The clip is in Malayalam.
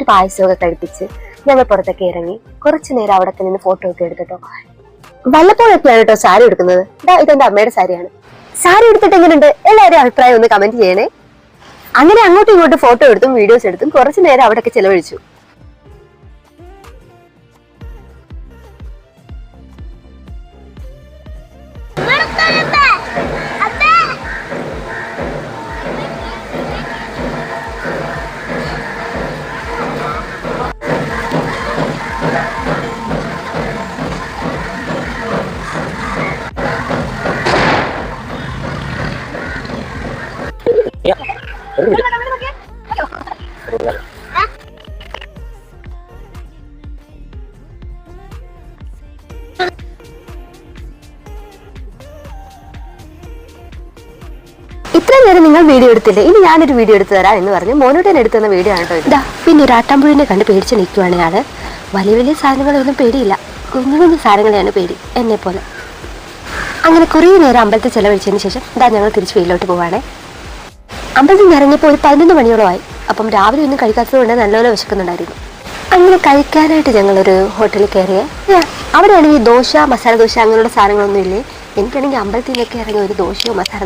ഒരു പായസമൊക്കെ കഴിപ്പിച്ച് ഞങ്ങൾ പുറത്തൊക്കെ ഇറങ്ങി കുറച്ചു നേരം അവിടെ നിന്ന് ഫോട്ടോ ഒക്കെ എടുത്തിട്ടോ. വല്ലപ്പോഴൊക്കെയാണ് കേട്ടോ സാരി എടുക്കുന്നത്. ഇതെന്റെ അമ്മയുടെ സാരിയാണ്. സാരി എടുത്തിട്ട് എങ്ങനെയുണ്ട് എല്ലാവരും അഭിപ്രായം ഒന്ന് കമന്റ് ചെയ്യണേ. അങ്ങനെ അങ്ങോട്ടും ഇങ്ങോട്ടും ഫോട്ടോ എടുത്തും വീഡിയോസ് എടുത്തും കുറച്ചു നേരം അവിടെയൊക്കെ ചെലവഴിച്ചു. ഇത്ര നേരം നിങ്ങൾ വീഡിയോ എടുത്തില്ലേ, ഇനി ഞാനൊരു വീഡിയോ എടുത്തു തരാം എന്ന് പറഞ്ഞ് മോനോട്ടൻ എടുത്തുന്ന വീഡിയോ ആണ് കേട്ടോ ഇതാ. പിന്നെ ഒരു ആട്ടാമ്പുഴിനെ കണ്ട് പേടിച്ച് നിൽക്കുവാണ് ആള്. വലിയ വലിയ സാധനങ്ങളൊന്നും പേടിയില്ല, കുഞ്ഞു കുഞ്ഞു സാധനങ്ങളെയാണ് പേടി, എന്നെ പോലെ. അങ്ങനെ കുറേ നേരം അമ്പലത്തിൽ ചെലവഴിച്ചതിന് ശേഷം ഇതാ ഞങ്ങൾ തിരിച്ച് വീട്ടിലോട്ട് പോവാണേ. അമ്പലത്തിൽ നിന്ന് ഇറങ്ങിയപ്പോൾ ഒരു 11 മണിയോളമായി. അപ്പം രാവിലെ ഒന്നും കഴിക്കാത്തത് കൊണ്ട് നല്ലപോലെ വിശക്കുന്നുണ്ടായിരുന്നു. അങ്ങനെ കഴിക്കാനായിട്ട് ഞങ്ങളൊരു ഹോട്ടലിൽ കയറിയേ. അവിടെയാണെങ്കിൽ ദോശ, മസാല ദോശ അങ്ങനെയുള്ള സാധനങ്ങളൊന്നും ഇല്ലേ. എനിക്കാണെങ്കിൽ അമ്പലത്തിൽ നിന്നൊക്കെ ഇറങ്ങിയ ഒരു ദോശയോ മസാല